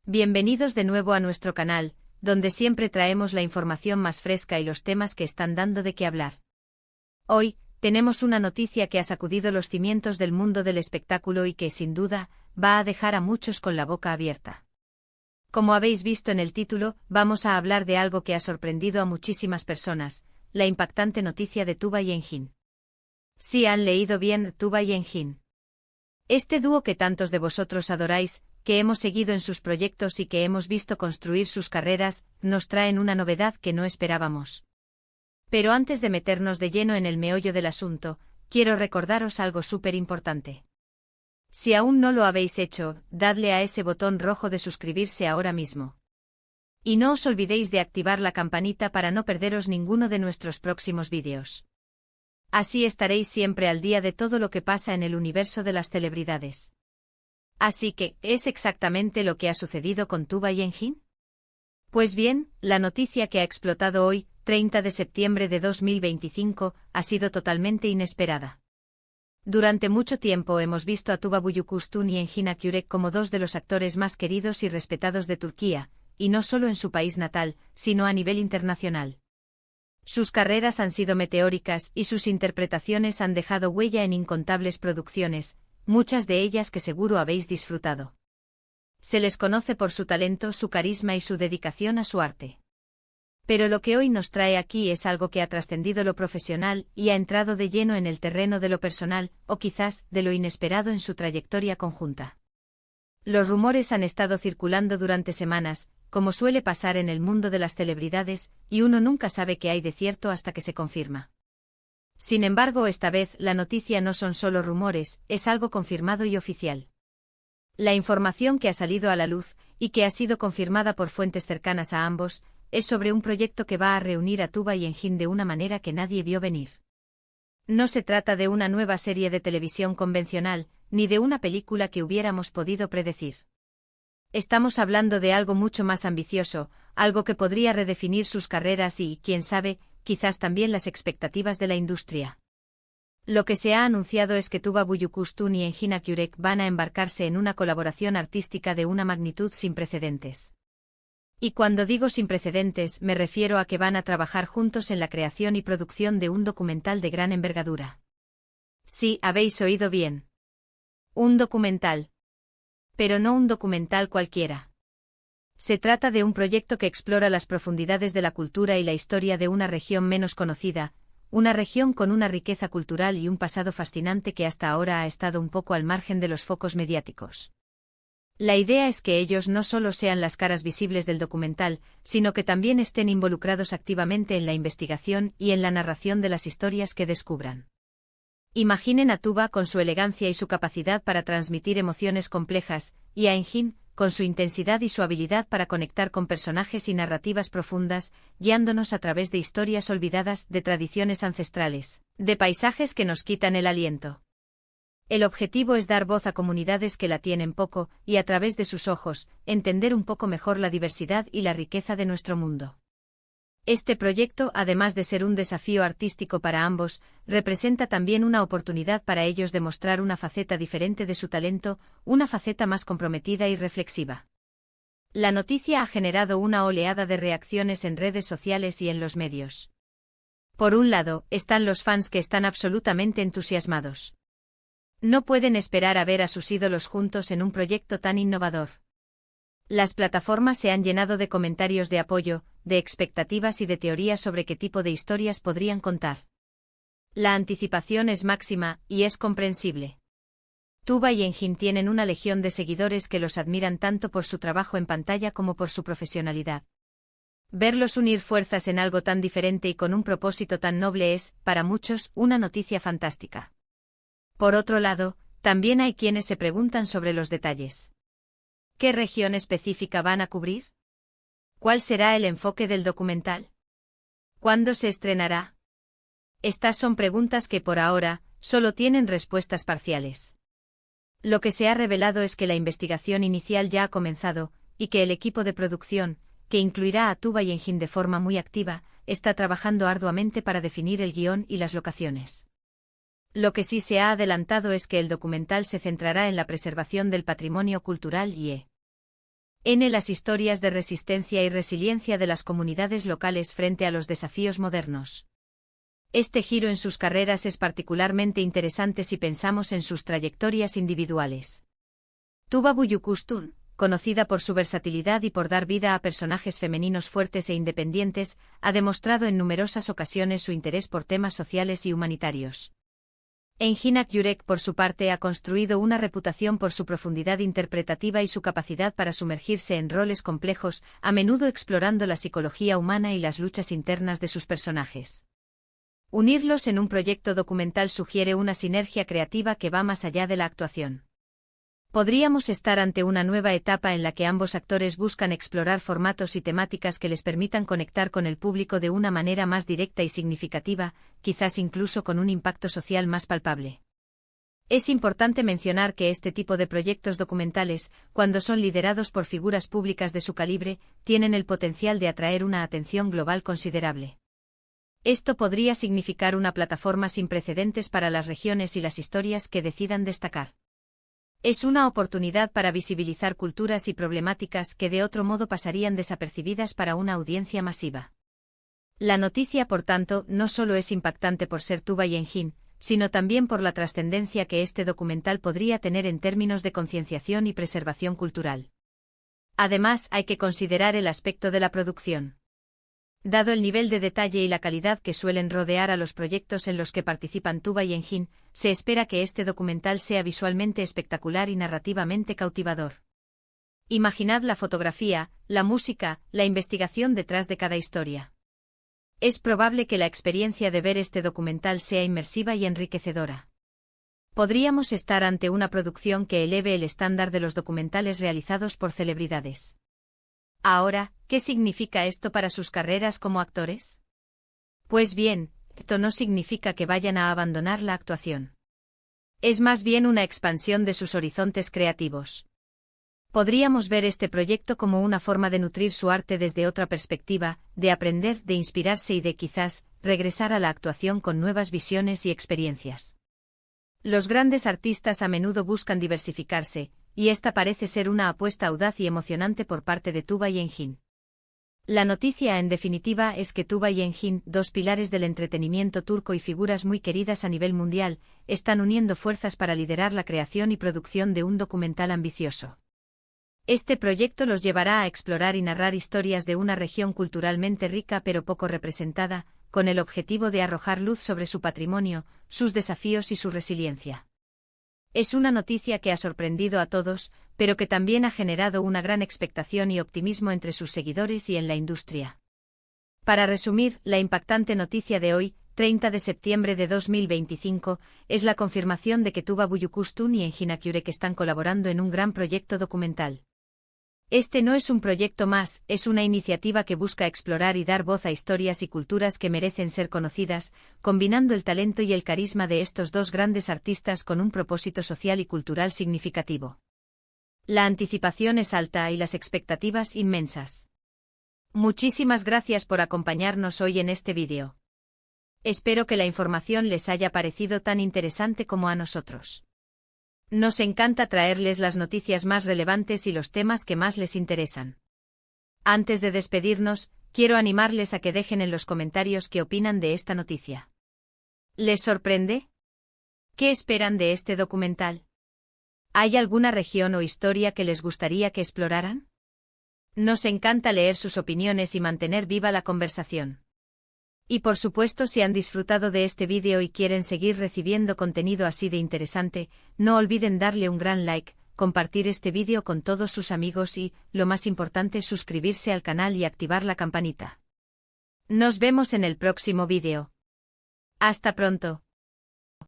Bienvenidos de nuevo a nuestro canal, donde siempre traemos la información más fresca y los temas que están dando de qué hablar. Hoy, tenemos una noticia que ha sacudido los cimientos del mundo del espectáculo y que, sin duda, va a dejar a muchos con la boca abierta. Como habéis visto en el título, vamos a hablar de algo que ha sorprendido a muchísimas personas, la impactante noticia de Tuba y Enjin. Sí, han leído bien, Tuba y Enjin. Este dúo que tantos de vosotros adoráis, que hemos seguido en sus proyectos y que hemos visto construir sus carreras, nos traen una novedad que no esperábamos. Pero antes de meternos de lleno en el meollo del asunto, quiero recordaros algo súper importante. Si aún no lo habéis hecho, dadle a ese botón rojo de suscribirse ahora mismo. Y no os olvidéis de activar la campanita para no perderos ninguno de nuestros próximos vídeos. Así estaréis siempre al día de todo lo que pasa en el universo de las celebridades. Así que, ¿es exactamente lo que ha sucedido con Tuba y Enjin? Pues bien, la noticia que ha explotado hoy, 30 de septiembre de 2025, ha sido totalmente inesperada. Durante mucho tiempo hemos visto a Tuba Büyüküstün y Enjin Akyürek como dos de los actores más queridos y respetados de Turquía, y no solo en su país natal, sino a nivel internacional. Sus carreras han sido meteóricas y sus interpretaciones han dejado huella en incontables producciones, muchas de ellas que seguro habéis disfrutado. Se les conoce por su talento, su carisma y su dedicación a su arte. Pero lo que hoy nos trae aquí es algo que ha trascendido lo profesional y ha entrado de lleno en el terreno de lo personal, o quizás de lo inesperado en su trayectoria conjunta. Los rumores han estado circulando durante semanas, como suele pasar en el mundo de las celebridades, y uno nunca sabe qué hay de cierto hasta que se confirma. Sin embargo, esta vez la noticia no son solo rumores, es algo confirmado y oficial. La información que ha salido a la luz, y que ha sido confirmada por fuentes cercanas a ambos, es sobre un proyecto que va a reunir a Tuba y Enjin de una manera que nadie vio venir. No se trata de una nueva serie de televisión convencional, ni de una película que hubiéramos podido predecir. Estamos hablando de algo mucho más ambicioso, algo que podría redefinir sus carreras y, quién sabe, quizás también las expectativas de la industria. Lo que se ha anunciado es que Tuba Büyüküstün y Enjin Akyürek van a embarcarse en una colaboración artística de una magnitud sin precedentes. Y cuando digo sin precedentes, me refiero a que van a trabajar juntos en la creación y producción de un documental de gran envergadura. Sí, habéis oído bien. Un documental. Pero no un documental cualquiera. Se trata de un proyecto que explora las profundidades de la cultura y la historia de una región menos conocida, una región con una riqueza cultural y un pasado fascinante que hasta ahora ha estado un poco al margen de los focos mediáticos. La idea es que ellos no solo sean las caras visibles del documental, sino que también estén involucrados activamente en la investigación y en la narración de las historias que descubran. Imaginen a Tuba con su elegancia y su capacidad para transmitir emociones complejas, y a Enjin, con su intensidad y su habilidad para conectar con personajes y narrativas profundas, guiándonos a través de historias olvidadas, de tradiciones ancestrales, de paisajes que nos quitan el aliento. El objetivo es dar voz a comunidades que la tienen poco, y a través de sus ojos, entender un poco mejor la diversidad y la riqueza de nuestro mundo. Este proyecto, además de ser un desafío artístico para ambos, representa también una oportunidad para ellos de mostrar una faceta diferente de su talento, una faceta más comprometida y reflexiva. La noticia ha generado una oleada de reacciones en redes sociales y en los medios. Por un lado, están los fans que están absolutamente entusiasmados. No pueden esperar a ver a sus ídolos juntos en un proyecto tan innovador. Las plataformas se han llenado de comentarios de apoyo, de expectativas y de teorías sobre qué tipo de historias podrían contar. La anticipación es máxima, y es comprensible. Tuba y Enjin tienen una legión de seguidores que los admiran tanto por su trabajo en pantalla como por su profesionalidad. Verlos unir fuerzas en algo tan diferente y con un propósito tan noble es, para muchos, una noticia fantástica. Por otro lado, también hay quienes se preguntan sobre los detalles. ¿Qué región específica van a cubrir? ¿Cuál será el enfoque del documental? ¿Cuándo se estrenará? Estas son preguntas que por ahora, solo tienen respuestas parciales. Lo que se ha revelado es que la investigación inicial ya ha comenzado, y que el equipo de producción, que incluirá a Tuba y Enjin de forma muy activa, está trabajando arduamente para definir el guión y las locaciones. Lo que sí se ha adelantado es que el documental se centrará en la preservación del patrimonio cultural y Las historias de resistencia y resiliencia de las comunidades locales frente a los desafíos modernos. Este giro en sus carreras es particularmente interesante si pensamos en sus trayectorias individuales. Tuba Büyüküstün, conocida por su versatilidad y por dar vida a personajes femeninos fuertes e independientes, ha demostrado en numerosas ocasiones su interés por temas sociales y humanitarios. Engin Akyürek, por su parte, ha construido una reputación por su profundidad interpretativa y su capacidad para sumergirse en roles complejos, a menudo explorando la psicología humana y las luchas internas de sus personajes. Unirlos en un proyecto documental sugiere una sinergia creativa que va más allá de la actuación. Podríamos estar ante una nueva etapa en la que ambos actores buscan explorar formatos y temáticas que les permitan conectar con el público de una manera más directa y significativa, quizás incluso con un impacto social más palpable. Es importante mencionar que este tipo de proyectos documentales, cuando son liderados por figuras públicas de su calibre, tienen el potencial de atraer una atención global considerable. Esto podría significar una plataforma sin precedentes para las regiones y las historias que decidan destacar. Es una oportunidad para visibilizar culturas y problemáticas que de otro modo pasarían desapercibidas para una audiencia masiva. La noticia, por tanto, no solo es impactante por ser Tuba y Engin, sino también por la trascendencia que este documental podría tener en términos de concienciación y preservación cultural. Además, hay que considerar el aspecto de la producción. Dado el nivel de detalle y la calidad que suelen rodear a los proyectos en los que participan Tuba y Engin, se espera que este documental sea visualmente espectacular y narrativamente cautivador. Imaginad la fotografía, la música, la investigación detrás de cada historia. Es probable que la experiencia de ver este documental sea inmersiva y enriquecedora. Podríamos estar ante una producción que eleve el estándar de los documentales realizados por celebridades. Ahora, ¿qué significa esto para sus carreras como actores? Pues bien, esto no significa que vayan a abandonar la actuación. Es más bien una expansión de sus horizontes creativos. Podríamos ver este proyecto como una forma de nutrir su arte desde otra perspectiva, de aprender, de inspirarse y de quizás regresar a la actuación con nuevas visiones y experiencias. Los grandes artistas a menudo buscan diversificarse, y esta parece ser una apuesta audaz y emocionante por parte de Tuba y Engin. La noticia, en definitiva, es que Tuba y Engin, dos pilares del entretenimiento turco y figuras muy queridas a nivel mundial, están uniendo fuerzas para liderar la creación y producción de un documental ambicioso. Este proyecto los llevará a explorar y narrar historias de una región culturalmente rica pero poco representada, con el objetivo de arrojar luz sobre su patrimonio, sus desafíos y su resiliencia. Es una noticia que ha sorprendido a todos, pero que también ha generado una gran expectación y optimismo entre sus seguidores y en la industria. Para resumir, la impactante noticia de hoy, 30 de septiembre de 2025, es la confirmación de que Tuba Büyüküstün y Engin Akyürek están colaborando en un gran proyecto documental. Este no es un proyecto más, es una iniciativa que busca explorar y dar voz a historias y culturas que merecen ser conocidas, combinando el talento y el carisma de estos dos grandes artistas con un propósito social y cultural significativo. La anticipación es alta y las expectativas inmensas. Muchísimas gracias por acompañarnos hoy en este vídeo. Espero que la información les haya parecido tan interesante como a nosotros. Nos encanta traerles las noticias más relevantes y los temas que más les interesan. Antes de despedirnos, quiero animarles a que dejen en los comentarios qué opinan de esta noticia. ¿Les sorprende? ¿Qué esperan de este documental? ¿Hay alguna región o historia que les gustaría que exploraran? Nos encanta leer sus opiniones y mantener viva la conversación. Y por supuesto, si han disfrutado de este vídeo y quieren seguir recibiendo contenido así de interesante, no olviden darle un gran like, compartir este vídeo con todos sus amigos y, lo más importante, suscribirse al canal y activar la campanita. Nos vemos en el próximo vídeo. Hasta pronto.